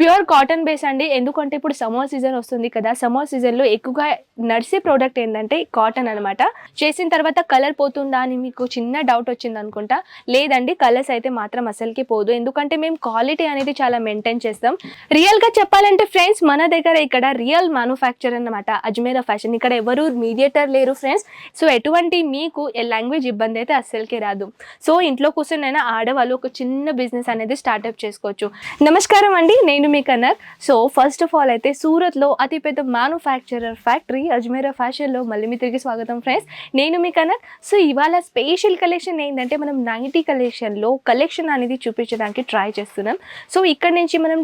Pure cotton base అండి. ఎందుకంటే ఇప్పుడు సమ్మర్ సీజన్ వస్తుంది కదా, సమ్మర్ సీజన్‌లో ఎక్కువగా నడిసే ప్రోడక్ట్ ఏందంటే కాటన్ అనమాట. చేసిన తర్వాత కలర్ పోతుందా అని మీకు చిన్న డౌట్ వచ్చిందనుకుంటా. లేదండి, కలర్స్ అయితే మాత్రం అసలుకి పోదు. ఎందుకంటే మేము క్వాలిటీ అనేది చాలా మెయింటైన్ చేస్తాం. రియల్‌గా చెప్పాలంటే ఫ్రెండ్స్, మన దగ్గర ఇక్కడ రియల్ మ్యానుఫ్యాక్చర్ అన్నమాట అజ్మీరా ఫ్యాషన్. ఇక్కడ ఎవరు మీడియేటర్ లేరు ఫ్రెండ్స్. సో ఎటువంటి మీకు లాంగ్వేజ్ ఇబ్బంది అయితే అస్సలకి రాదు. సో ఇంట్లో కూర్చొనైనా ఆడవాళ్ళు ఒక చిన్న బిజినెస్ అనేది స్టార్ట్‌అప్ చేసుకోవచ్చు. నమస్కారం అండి, నేను మీ కనర్. సో ఫస్ట్ ఆఫ్ ఆల్ అయితే సూరత్‌లో అతిపెద్ద మ్యానుఫ్యాక్చరర్ ఫ్యాక్టరీ అజ్మీరా ఫ్యాషన్‌లో మళ్ళీ మీ తిరిగి స్వాగతం ఫ్రెండ్స్. నేను మీ కనర్. సో ఇవాళ స్పెషల్ కలెక్షన్ ఏంటంటే మనం నైటీ కలెక్షన్లో కలెక్షన్ అనేది చూపించడానికి ట్రై చేస్తున్నాం. సో ఇక్కడ నుంచి మనం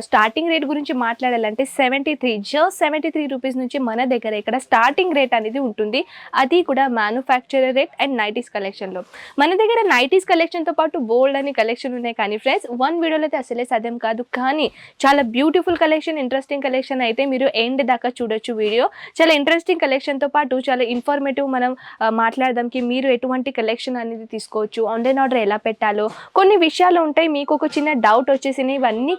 స్టార్టింగ్ రేట్ గురించి మాట్లాడాలంటే 73 జస్ట్ 73 రూపీస్ నుంచి మన దగ్గర ఇక్కడ స్టార్టింగ్ రేట్ అనేది ఉంటుంది. అది కూడా మ్యానుఫ్యాక్చరర్ రేట్ అండ్ నైటీస్ కలెక్షన్లో. మన దగ్గర నైటీస్ కలెక్షన్తో పాటు బోల్డ్ అని కలెక్షన్ ఉన్నాయి. కానీ ఫ్రెండ్స్, వన్ వీడియోలో అయితే అసలే సాధ్యం కాదు. కానీ చాలా బ్యూటిఫుల్ కలెక్షన్, ఇంట్రెస్టింగ్ కలెక్షన్ అయితే మీరు ఎండ్ దాకా చూడొచ్చు వీడియో. చాలా ఇంట్రెస్టింగ్ కలెక్షన్తో పాటు చాలా ఇన్ఫర్మేటివ్ మనం మాట్లాడదాంకి మీరు ఎటువంటి కలెక్షన్ అనేది తీసుకోవచ్చు, ఆన్లైన్ ఆర్డర్ ఎలా పెట్టాలో కొన్ని విషయాలు ఉంటాయి. మీకు ఒక చిన్న డౌట్ వచ్చేసి ఇవన్నీ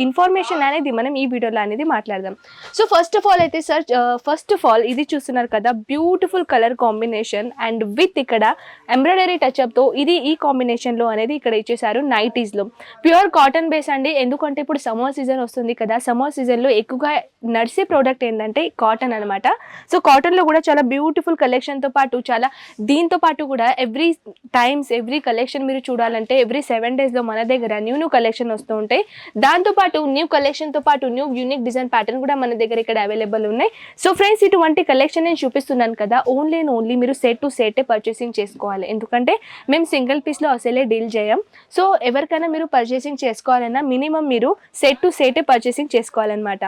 ఇన్ఫర్మేషన్ అనేది మనం ఈ వీడియోలో అనేది మాట్లాడదాం. సో ఫస్ట్ ఆఫ్ ఆల్ అయితే సార్, ఫస్ట్ ఆఫ్ ఆల్ ఇది చూస్తున్నారు కదా, beautiful colour combination and with ఇక్కడ ఎంబ్రాయిడరీ టచ్అప్తో ఇది ఈ కాంబినేషన్లో అనేది ఇక్కడ ఇచ్చేసారు నైటీస్లో. ప్యూర్ కాటన్ బేస్ అండి. ఎందుకంటే ఇప్పుడు సమ్మర్ సీజన్ వస్తుంది కదా, సమ్మర్ సీజన్లో ఎక్కువగా నడిసే ప్రోడక్ట్ ఏంటంటే కాటన్ అనమాట. సో కాటన్లో కూడా చాలా బ్యూటిఫుల్ కలెక్షన్తో పాటు దీంతో పాటు కూడా ఎవ్రీ కలెక్షన్ మీరు చూడాలంటే ఎవ్రీ 7 డేస్లో మన దగ్గర న్యూ కలెక్షన్ వస్తూ ఉంటాయి. దాంతోపాటు న్యూ కలెక్షన్తో పాటు న్యూ యూనిక్ డిజైన్ ప్యాటర్న్ కూడా మన దగ్గర ఇక్కడ అవైలబుల్ ఉన్నాయి. సో ఫ్రెండ్స్, ఇటువంటి కలెక్షన్ నేను చూపిస్తున్నాను కదా, ఓన్లీ మీరు సెట్ టు సెటే పర్చేసింగ్ చేసుకోవాలి. ఎందుకంటే మేము సింగిల్ పీస్లో అసలే డీల్ చేయం. సో ఎవరికైనా మీరు పర్చేసింగ్ చేసుకోవాలన్నా మినిమం మీరు సెట్ టు సెటే పర్చేసింగ్ చేసుకోవాలన్నమాట.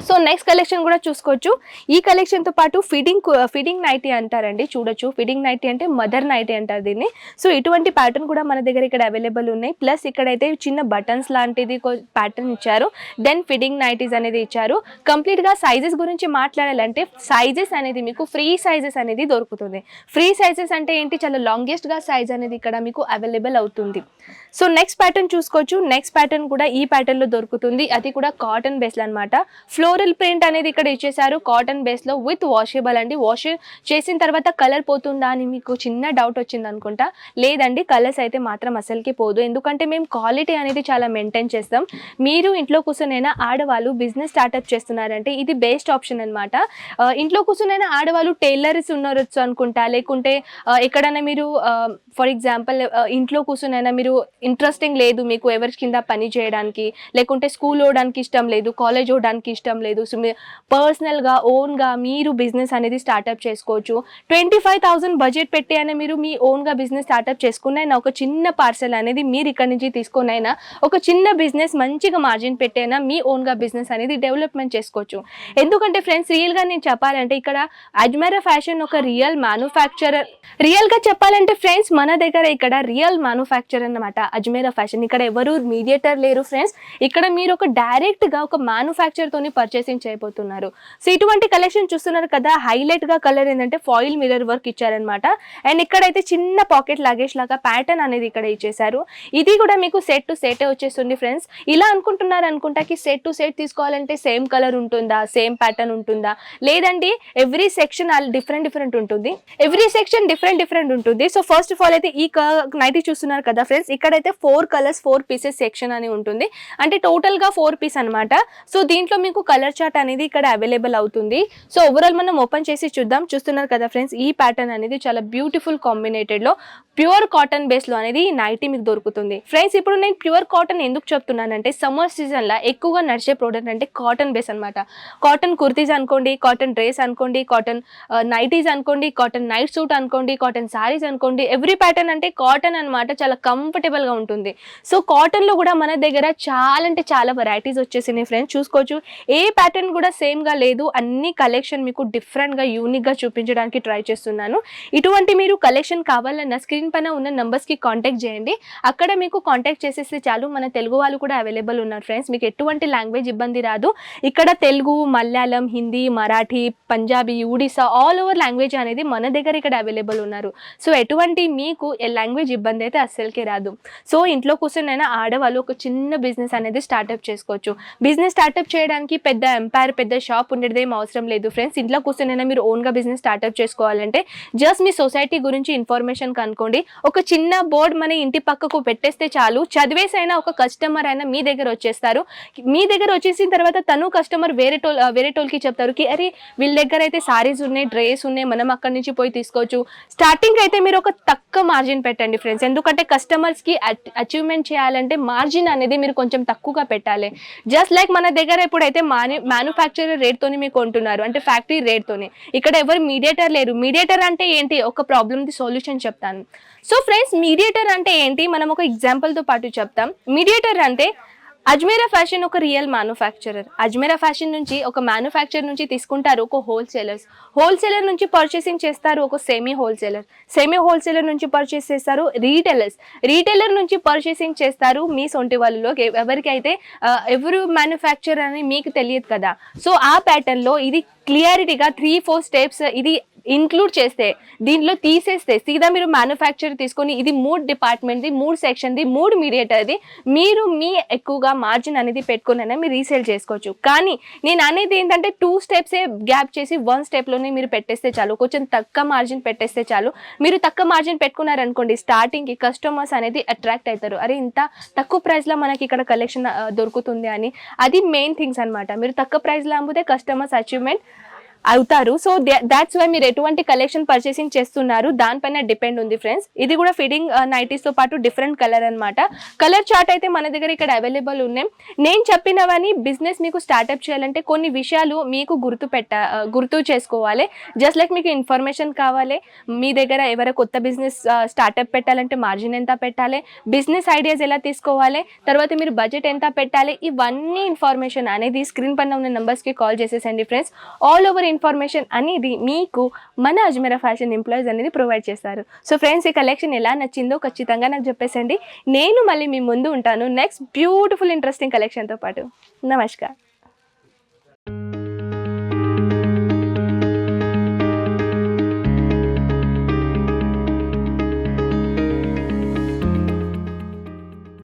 సో నెక్స్ట్ కలెక్షన్ కూడా చూసుకోవచ్చు. ఈ కలెక్షన్తో పాటు ఫిడింగ్ నైటీ అంటారండి, చూడొచ్చు. ఫిడింగ్ నైటీ అంటే మదర్ నైటీ అంటారు దీన్ని. సో ఇటువంటి ప్యాటర్న్ కూడా మన దగ్గర ఇక్కడ అవైలబుల్ ఉన్నాయి. ప్లస్ ఇక్కడైతే చిన్న బటన్స్ లాంటిది ప్యాటర్న్ ఇచ్చారు. దెన్ ఫిడింగ్ నైటీస్ అనేది ఇచ్చారు. కంప్లీట్గా సైజెస్ గురించి మాట్లాడాలంటే సైజెస్ అనేది మీకు ఫ్రీ సైజెస్ అనేది దొరుకుతుంది. ఫ్రీ సైజెస్ అంటే ఏంటి, చాలా లాంగెస్ట్గా సైజ్ అనేది ఇక్కడ మీకు అవైలబుల్ అవుతుంది. సో నెక్స్ట్ ప్యాటర్న్ చూసుకోవచ్చు. నెక్స్ట్ ప్యాటర్న్ కూడా ఈ ప్యాటర్న్లో దొరుకుతుంది. అది కూడా కాటన్ బేస్లో అనమాట. ఫ్లోరల్ ప్రింట్ అనేది ఇక్కడ ఇచ్చేసారు కాటన్ బేస్లో విత్ వాషబుల్ అండి. వాష్ చేసిన తర్వాత కలర్ పోతుందా అని మీకు చిన్న డౌట్ వచ్చింది అనుకుంటా. లేదండి, కలర్స్ అయితే మాత్రం అసలుకి పోదు. ఎందుకంటే మేము క్వాలిటీ అనేది చాలా మెయింటైన్ చేస్తాం. మీరు ఇంట్లో కూర్చొనైనా ఆడవాళ్ళు బిజినెస్ స్టార్ట్అప్ చేస్తున్నారంటే ఇది బెస్ట్ ఆప్షన్ అనమాట. ఇంట్లో కూర్చొనైనా ఆడవాళ్ళు టైలర్స్ ఉన్నారు అనుకుంటా, లేకుంటే ఎక్కడైనా మీరు ఫర్ ఎగ్జాంపుల్ ఇంట్లో కూర్చొనైనా మీరు ఇంట్రెస్టింగ్ లేదు మీకు ఎవరి కింద పని చేయడానికి, లేకుంటే స్కూల్ పోవడానికి ఇష్టం లేదు, కాలేజ్ పోవడానికి ఇష్టం లేదు. సో పర్సనల్గా ఓన్గా మీరు బిజినెస్ అనేది స్టార్ట్అప్ చేసుకోవచ్చు. 25,000 బడ్జెట్ పెట్టి అయినా మీరు మీ ఓన్గా బిజినెస్ స్టార్ట్అప్ చేసుకున్నైనా ఒక చిన్న పార్సెల్ అనేది మీరు ఇక్కడ నుంచి తీసుకునైనా ఒక చిన్న బిజినెస్ మంచిగా మార్జిన్ పెట్టైనా మీ ఓన్గా బిజినెస్ అనేది డెవలప్మెంట్ చేసుకోవచ్చు. ఎందుకంటే ఫ్రెండ్స్, రియల్గా నేను చెప్పాలంటే ఇక్కడ అజ్మీరా ఫ్యాషన్ ఒక రియల్ మ్యానుఫ్యాక్చరర్. రియల్గా చెప్పాలంటే ఫ్రెండ్స్, మన దగ్గర ఇక్కడ రియల్ మ్యానుఫ్యాక్చర్ అన్నమాట అజ్మీరా ఫ్యాషన్. ఇక్కడ ఎవరు మీడియేటర్ లేరు ఫ్రెండ్స్. ఇక్కడ మీరు ఒక డైరెక్ట్గా ఒక మ్యానుఫ్యాక్చర్తోని పర్చేసింగ్ చేయబోతున్నారు. సో ఇటువంటి కలెక్షన్ చూస్తున్నారు కదా, హైలైట్గా కలర్ ఏంటంటే ఫాయిల్ మిర్రర్ వర్క్ ఇచ్చారనమాట. అండ్ ఇక్కడైతే చిన్న పాకెట్ లగేజ్ లాగా ప్యాటర్న్ అనేది ఇక్కడ ఇచ్చేసారు. ఇది కూడా మీకు సెట్ టు సెటే వచ్చేస్తుంది ఫ్రెండ్స్. ఇలా అనుకుంటున్నారు అనుకుంటా కి సెట్ టు సెట్ తీసుకోవాలంటే సేమ్ కలర్ ఉంటుందా, సేమ్ ప్యాటర్న్ ఉంటుందా, లేదండి ఎవ్రీ సెక్షన్ డిఫరెంట్ ఉంటుంది. ఎవ్రీ సెక్షన్ డిఫరెంట్ ఉంటుంది. సో ఫస్ట్ ఆఫ్ ఆల్ అయితే ఈ నైటీ చూస్తున్నారు కదా ఫ్రెండ్స్, ఇక్కడైతే 4 కలర్స్ 4 పీసెస్ సెక్షన్ అని ఉంటుంది. అంటే టోటల్గా 4 పీస్ అనమాట. సో దీంట్లో మీకు కలర్ చార్ట్ అనేది ఇక్కడ అవైలబుల్ అవుతుంది. సో ఓవరాల్ మనం ఓపెన్ చేసి చూద్దాం. చూస్తున్నారు కదా ఫ్రెండ్స్, ఈ ప్యాటర్న్ అనేది చాలా బ్యూటిఫుల్ కాంబినేటెడ్లో ప్యూర్ కాటన్ బేస్లో అనేది ఈ నైటీ మీకు దొరుకుతుంది. ఫ్రెండ్స్, ఇప్పుడు నేను ప్యూర్ కాటన్ ఎందుకు చెప్తున్నానంటే సమ్మర్ సీజన్లో ఎక్కువగా నడిచే ప్రోడక్ట్ అంటే కాటన్ బేస్ అనమాట. కాటన్ కుర్తీస్ అనుకోండి, కాటన్ డ్రెస్ అనుకోండి, కాటన్ నైటీస్ అనుకోండి, కాటన్ నైట్ సూట్ అనుకోండి, కాటన్ సారీస్ అనుకోండి, ఎవ్రీ ప్యాటర్న్ అంటే కాటన్ అనమాట. చాలా కంఫర్టబుల్గా ఉంటుంది. సో కాటన్లో కూడా మన దగ్గర చాలా అంటే చాలా వెరైటీస్ వచ్చేసినాయి ఫ్రెండ్స్. చూసుకోవచ్చు, ఏ ప్యాటర్న్ కూడా సేమ్గా లేదు, అన్ని కలెక్షన్ మీకు డిఫరెంట్గా యూనిక్గా చూపించడానికి ట్రై చేస్తున్నాను. ఇటువంటి మీరు కలెక్షన్ కావాలన్నా స్క్రీన్ పైన ఉన్న నంబర్స్కి కాంటాక్ట్ చేయండి. అక్కడ మీకు కాంటాక్ట్ చేసేస్తే చాలు. మన తెలుగు వాళ్ళు కూడా అవైలబుల్ ఉన్నారు ఫ్రెండ్స్, మీకు ఎటువంటి లాంగ్వేజ్ ఇబ్బంది రాదు. ఇక్కడ Telugu, Malayalam, Hindi, Marathi, Punjabi, Odisha all over language అనేది మన దగ్గర ఇక్కడ అవైలబుల్ ఉన్నారు. సో ఎటువంటి మీకు లాంగ్వేజ్ ఇబ్బంది అయితే అస్సలకే రాదు. సో ఇంట్లో కూర్చొనైనా ఆడవాళ్ళు ఒక చిన్న బిజినెస్ అనేది స్టార్ట్అప్ చేసుకోవచ్చు. బిజినెస్ స్టార్ట్అప్ చేయడానికి పెద్ద ఎంపైర్, పెద్ద షాప్ ఉండేదేం అవసరం లేదు ఫ్రెండ్స్. ఇంట్లో కూర్చొనైనా మీరు ఓన్గా బిజినెస్ స్టార్ట్అప్ చేసుకోవాలంటే జస్ట్ మీ సొసైటీ గురించి ఇన్ఫర్మేషన్ కనుక్కోండి. ఒక చిన్న బోర్డ్ మన ఇంటి పక్కకు పెట్టేస్తే చాలు, చదివేసైనా ఒక కస్టమర్ అయినా మీ దగ్గర వచ్చేస్తారు. మీ దగ్గర వచ్చేసిన తర్వాత తను కస్టమర్ వేరే టోల్కి చెప్తారు కి అరే వీళ్ళ దగ్గర అయితే సారీస్ ఉన్నాయి, డ్రెస్ ఉన్నాయి, మనం అక్కడి నుంచి పోయి తీసుకోవచ్చు. స్టార్టింగ్ అయితే మీరు ఒక తక్కువ మార్జిన్ పెట్టండి ఫ్రెండ్స్, ఎందుకంటే కస్టమర్స్కి అచీవ్మెంట్ చేయాలంటే మార్జిన్ అనేది మీరు కొంచెం తక్కువగా పెట్టాలి. జస్ట్ లైక్ మన దగ్గర ఎప్పుడైతే మ్యానుఫ్యాక్చరర్ రేట్తోని మీకు కొంటున్నారు అంటే ఫ్యాక్టరీ రేట్తోని, ఇక్కడ ఎవరు మీడియేటర్ లేరు. మీడియేటర్ అంటే ఏంటి, ఒక ప్రాబ్లమ్ది సొల్యూషన్ చెప్తాను. సో ఫ్రెండ్స్, మీడియేటర్ అంటే ఏంటి మనం ఒక ఎగ్జాంపుల్తో పాటు చెప్తాం. మీడియేటర్ అంటే అజ్మీరా ఫ్యాషన్ ఒక రియల్ మ్యానుఫ్యాక్చరర్. అజ్మీరా ఫ్యాషన్ నుంచి ఒక మ్యానుఫ్యాక్చర్ నుంచి తీసుకుంటారు ఒక హోల్సేలర్ నుంచి పర్చేసింగ్ చేస్తారు ఒక సెమీ హోల్సేలర్ నుంచి పర్చేస్ చేస్తారు రీటైలర్ నుంచి పర్చేసింగ్ చేస్తారు మీ సొంటి వాళ్ళలో ఎవరికైతే ఎవరు మ్యానుఫ్యాక్చర్ అని మీకు తెలియదు కదా. సో ఆ ప్యాటర్న్లో ఇది క్లియారిటీగా 3-4 స్టెప్స్ ఇది ఇంక్లూడ్ చేస్తే, దీంట్లో తీసేస్తే సీదా మీరు మ్యానుఫ్యాక్చర్ తీసుకొని ఇది 3 డిపార్ట్మెంట్ది, 3 సెక్షన్ది, 3 మీడియేటర్ది, మీరు మీ ఎక్కువగా మార్జిన్ అనేది పెట్టుకుని మీరు రీసేల్ చేసుకోవచ్చు. కానీ నేను అనేది ఏంటంటే 2 స్టెప్సే గ్యాప్ చేసి 1 స్టెప్లోనే మీరు పెట్టేస్తే చాలు, కొంచెం తక్కువ మార్జిన్ పెట్టేస్తే చాలు. మీరు తక్కువ మార్జిన్ పెట్టుకున్నారనుకోండి, స్టార్టింగ్కి కస్టమర్స్ అనేది అట్రాక్ట్ అవుతారు, అరే ఇంత తక్కువ ప్రైస్లో మనకి ఇక్కడ కలెక్షన్ దొరుకుతుంది అని. అది మెయిన్ థింగ్స్ అనమాట. మీరు తక్కువ ప్రైస్లో అమ్మితే కస్టమర్స్ అచీవ్మెంట్ అవుతారు. సో దాట్స్ వై మీరు ఎటువంటి కలెక్షన్ పర్చేసింగ్ చేస్తున్నారు దానిపైన డిపెండ్ ఉంది ఫ్రెండ్స్. ఇది కూడా ఫిట్టింగ్ నైటీస్తో పాటు డిఫరెంట్ కలర్ అనమాట. కలర్ చార్ట్ అయితే మన దగ్గర ఇక్కడ అవైలబుల్ ఉన్నాయి. నేను చెప్పినవని బిజినెస్ మీకు స్టార్ట్అప్ చేయాలంటే కొన్ని విషయాలు మీకు గుర్తు చేసుకోవాలి. జస్ట్ లైక్ మీకు ఇన్ఫర్మేషన్ కావాలి, మీ దగ్గర ఎవరైనా కొత్త బిజినెస్ స్టార్ట్అప్ పెట్టాలంటే మార్జిన్ ఎంత పెట్టాలి, బిజినెస్ ఐడియాస్ ఎలా తీసుకోవాలి, తర్వాత మీరు బడ్జెట్ ఎంత పెట్టాలి, ఇవన్నీ ఇన్ఫర్మేషన్ అనేది స్క్రీన్ పైన ఉన్న నెంబర్స్కి కాల్ చేసేసండి ఫ్రెండ్స్. ఆల్ ఓవర్ ఇన్ఫర్మేషన్ అనేది మీకు మన అజ్మీరా ఫ్యాషన్ ఎంప్లాయీస్ అనేది ప్రొవైడ్ చేస్తారు. సో ఫ్రెండ్స్, ఈ కలెక్షన్ ఎలా నచ్చిందో ఖచ్చితంగా నాకు చెప్పేసండి. నేను మళ్ళీ మీ ముందు ఉంటాను నెక్స్ట్ బ్యూటిఫుల్ ఇంట్రెస్టింగ్ కలెక్షన్తో పాటు. నమస్కారం.